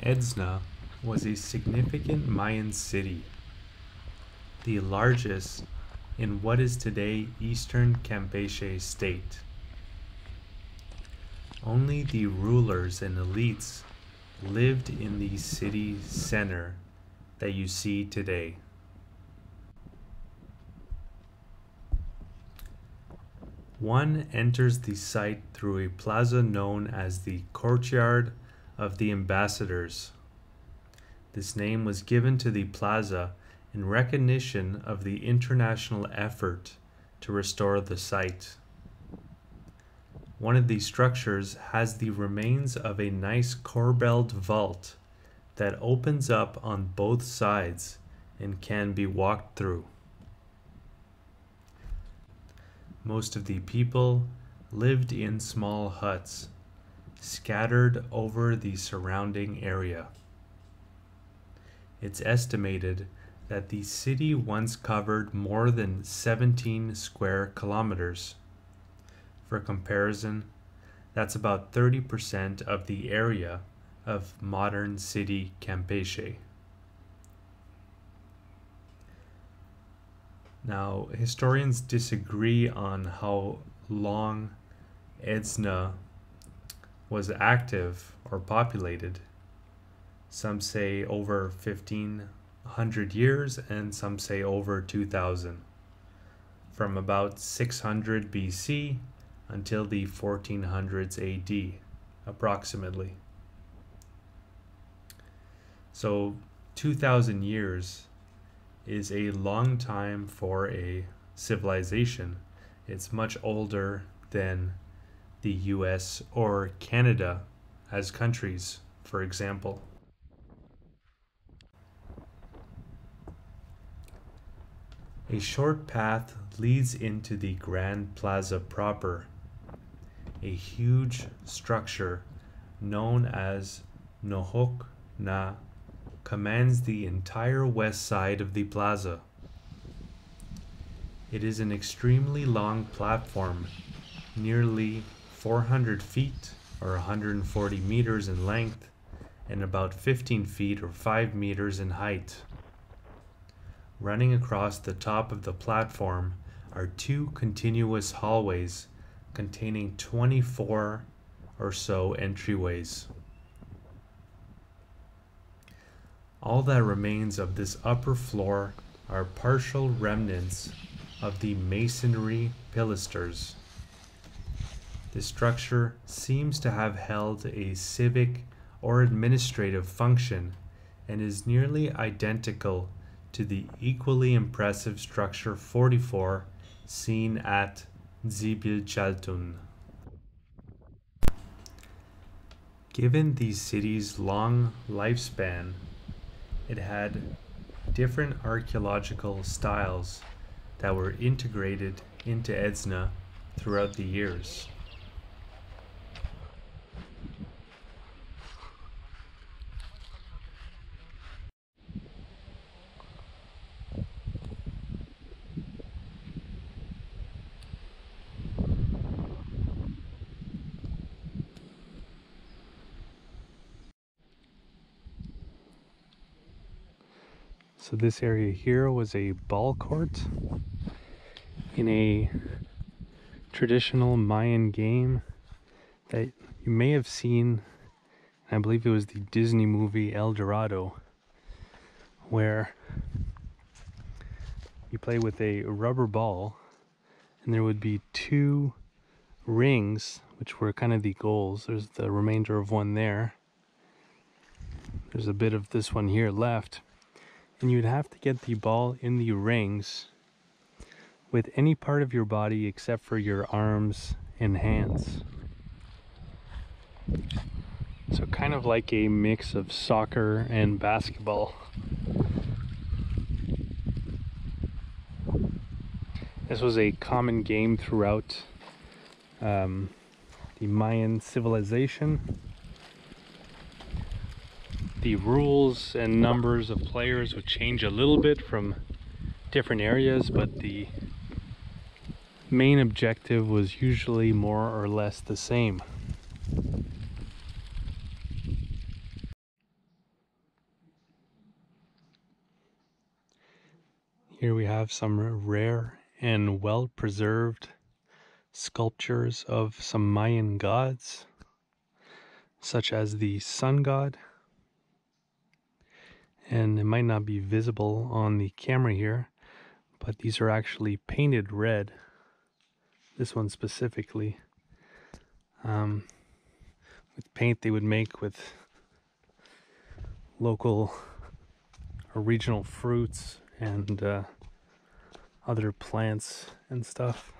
Edzna was a significant Mayan city, the largest in what is today eastern Campeche state. Only the rulers and elites lived in the city center that you see today. One enters the site through a plaza known as the Courtyard of the Ambassadors. This name was given to the plaza in recognition of the international effort to restore the site. One of these structures has the remains of a nice corbelled vault that opens up on both sides and can be walked through. Most of the people lived in small huts, scattered over the surrounding area. It's estimated that the city once covered more than 17 square kilometers. For comparison, that's about 30% of the area of modern city Campeche. Now, historians disagree on how long Edzna was active or populated. Some say over 1,500 years and some say over 2,000. From about 600 BC until the 1400s AD, approximately. So 2,000 years is a long time for a civilization. It's much older than the US or Canada as countries, for example. A short path leads into the Grand Plaza proper, a huge structure known as Nohok Na commands the entire west side of the plaza. It is an extremely long platform, nearly 400 feet or 140 meters in length and about 15 feet or 5 meters in height. Running across the top of the platform are two continuous hallways containing 24 or so entryways. All that remains of this upper floor are partial remnants of the masonry pilasters. This structure seems to have held a civic or administrative function and is nearly identical to the equally impressive structure 44 seen at Zibilchaltun. Given the city's long lifespan, it had different archaeological styles that were integrated into Edzna throughout the years. So this area here was a ball court in a traditional Mayan game that you may have seen. I believe it was the Disney movie El Dorado, where you play with a rubber ball and there would be two rings, which were kind of the goals. There's the remainder of one there. There's a bit of this one here left. And you'd have to get the ball in the rings with any part of your body except for your arms and hands. So kind of like a mix of soccer and basketball. This was a common game throughout the Mayan civilization. The rules and numbers of players would change a little bit from different areas, but the main objective was usually more or less the same. Here we have some rare and well-preserved sculptures of some Mayan gods, such as the sun god. And it might not be visible on the camera here, but these are actually painted red. This one specifically. With paint they would make with local or regional fruits and other plants and stuff.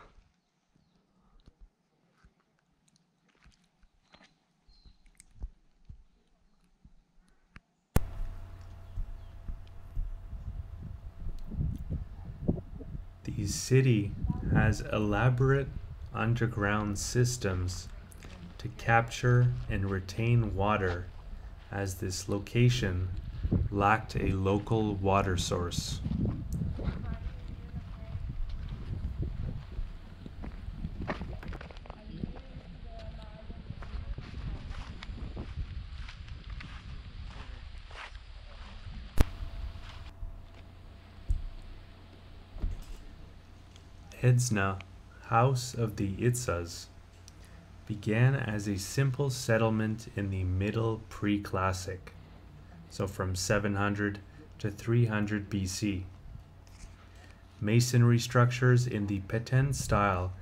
The city has elaborate underground systems to capture and retain water, as this location lacked a local water source. Edzna, House of the Itzas, began as a simple settlement in the Middle Pre-Classic, so from 700 to 300 BC. Masonry structures in the Peten style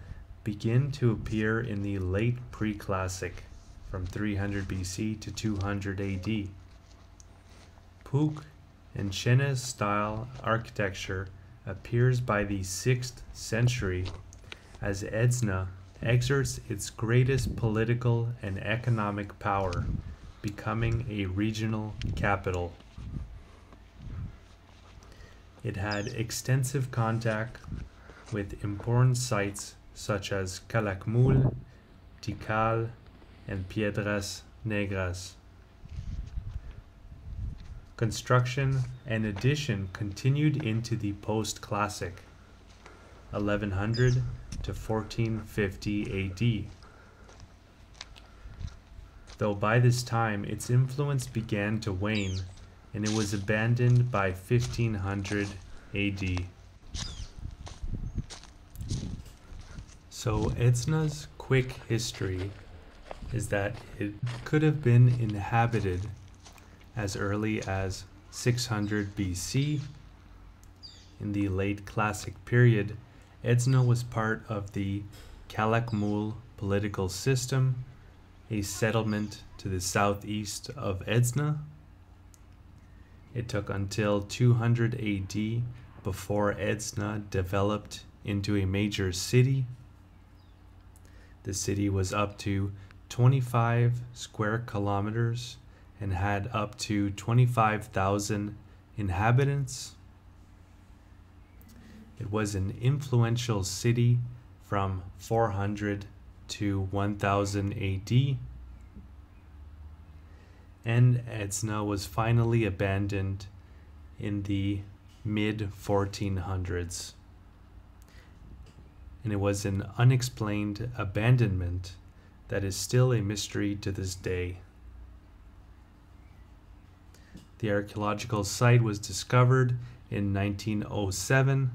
begin to appear in the Late Pre-Classic, from 300 BC to 200 AD. Puk and Chenez style architecture appears by the 6th century as Edzna exerts its greatest political and economic power, becoming a regional capital. It had extensive contact with important sites such as Calakmul, Tikal, and Piedras Negras. Construction and addition continued into the post-classic, 1100 to 1450 AD. Though by this time its influence began to wane, and it was abandoned by 1500 AD. So Edzna's quick history is that it could have been inhabited as early as 600 BC. In the late classic period, Edzna was part of the Calakmul political system, a settlement to the southeast of Edzna. It took until 200 AD before Edzna developed into a major city. The city was up to 25 square kilometers and had up to 25,000 inhabitants. It was an influential city from 400 to 1000 AD, and Edzna was finally abandoned in the mid-1400s. And it was an unexplained abandonment that is still a mystery to this day. The archaeological site was discovered in 1907.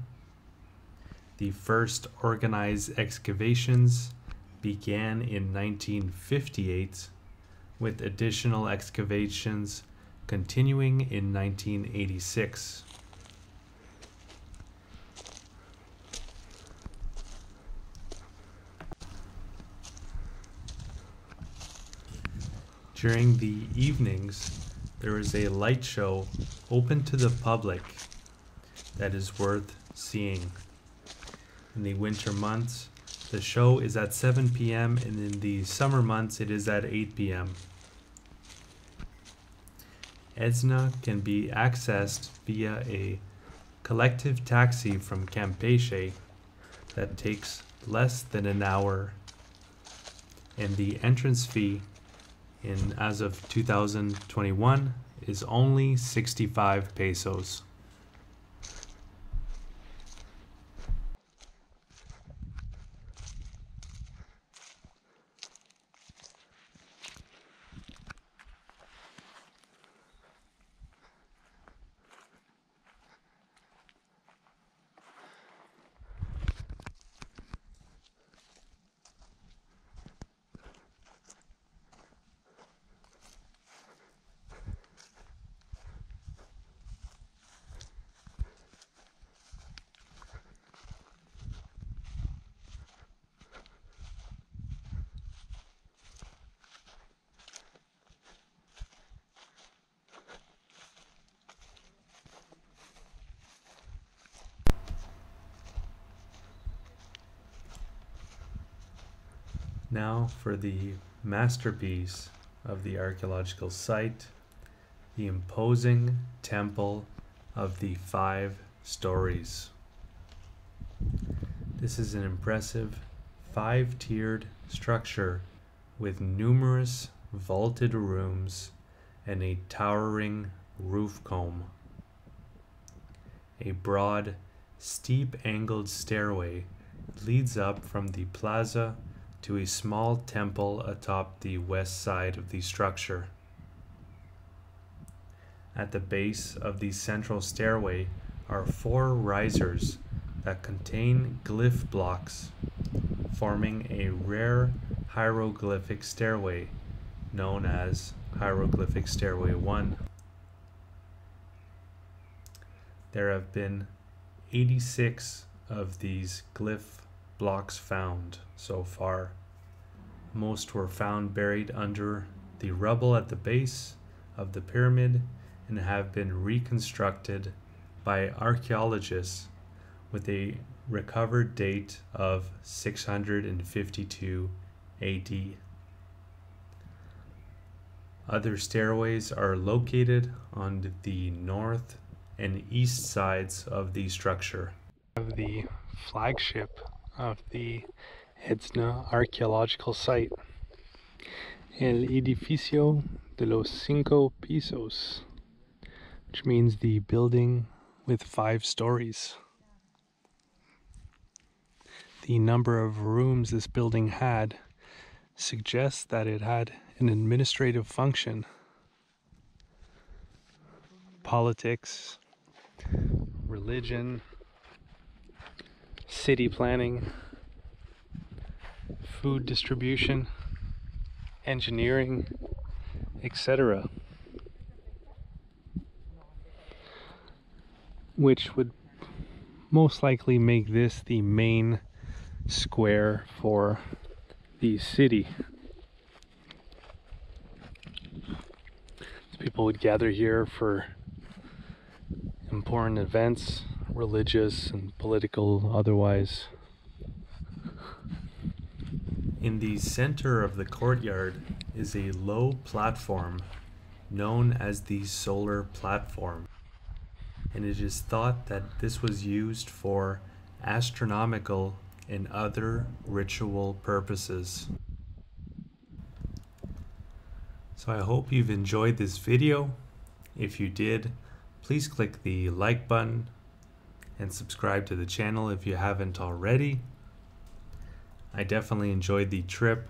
The first organized excavations began in 1958, with additional excavations continuing in 1986. During the evenings, there is a light show open to the public that is worth seeing. In the winter months, the show is at 7 p.m. and in the summer months it is at 8 p.m. Edzna can be accessed via a collective taxi from Campeche that takes less than an hour, and the entrance fee as of 2021 is only 65 pesos. Now for the masterpiece of the archaeological site, the imposing Temple of the 5 Stories. This is an impressive 5-tiered structure with numerous vaulted rooms and a towering roof comb. A broad, steep-angled stairway leads up from the plaza to a small temple atop the west side of the structure. At the base of the central stairway are 4 risers that contain glyph blocks, forming a rare hieroglyphic stairway known as Hieroglyphic Stairway 1. There have been 86 of these glyph blocks found so far. Most were found buried under the rubble at the base of the pyramid and have been reconstructed by archaeologists with a recovered date of 652 AD. Other stairways are located on the north and east sides of the structure. The flagship of the Edzna archaeological site, El Edificio de los 5 Pisos, which means the building with 5 stories. The number of rooms this building had suggests that it had an administrative function, politics, religion, city planning, food distribution, engineering, etc., which would most likely make this the main square for the city. So people would gather here for important events, religious and political, otherwise. In the center of the courtyard is a low platform known as the solar platform, and it is thought that this was used for astronomical and other ritual purposes. So I hope you've enjoyed this video. If you did, please click the like button and subscribe to the channel if you haven't already. I definitely enjoyed the trip.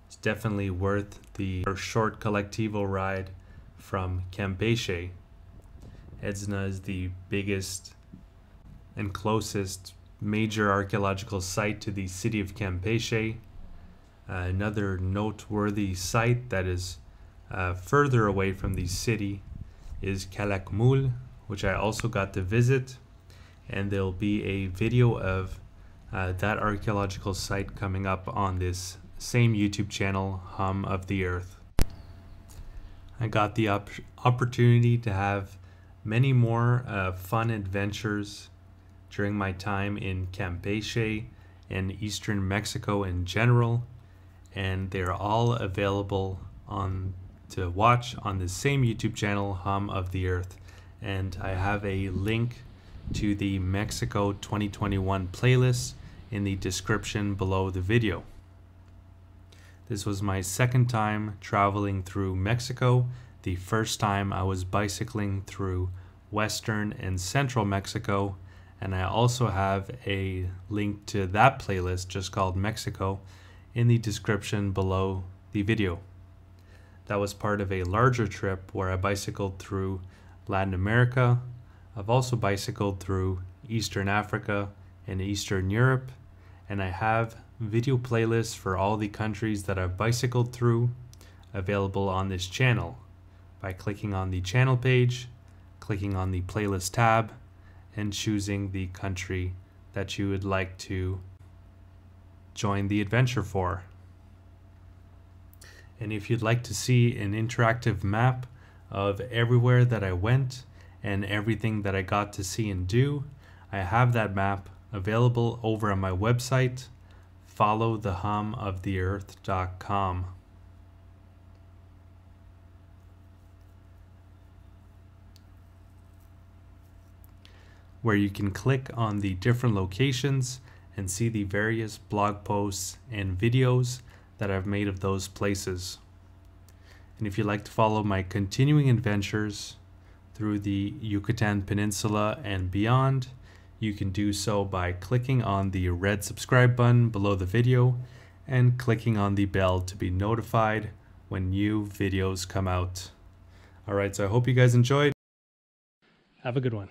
It's definitely worth the short collectivo ride from Campeche. Edzna is the biggest and closest major archaeological site to the city of Campeche. Another noteworthy site that is further away from the city is Calakmul, which I also got to visit, and there'll be a video of that archaeological site coming up on this same YouTube channel, Hum of the Earth. I got the opportunity to have many more fun adventures during my time in Campeche and eastern Mexico in general, and they're all available to watch on the same YouTube channel, Hum of the Earth. And I have a link to the Mexico 2021 playlist in the description below the video. This was my second time traveling through Mexico. The first time I was bicycling through western and central Mexico, and I also have a link to that playlist just called Mexico in the description below the video. That was part of a larger trip where I bicycled through Latin America. I've also bicycled through Eastern Africa and Eastern Europe, and I have video playlists for all the countries that I've bicycled through available on this channel by clicking on the channel page, clicking on the playlist tab, and choosing the country that you would like to join the adventure for. And if you'd like to see an interactive map of everywhere that I went and everything that I got to see and do, I have that map available over on my website, followthehumoftheearth.com. where you can click on the different locations and see the various blog posts and videos that I've made of those places. And if you'd like to follow my continuing adventures through the Yucatan Peninsula and beyond, you can do so by clicking on the red subscribe button below the video and clicking on the bell to be notified when new videos come out. Alright, so I hope you guys enjoyed. Have a good one.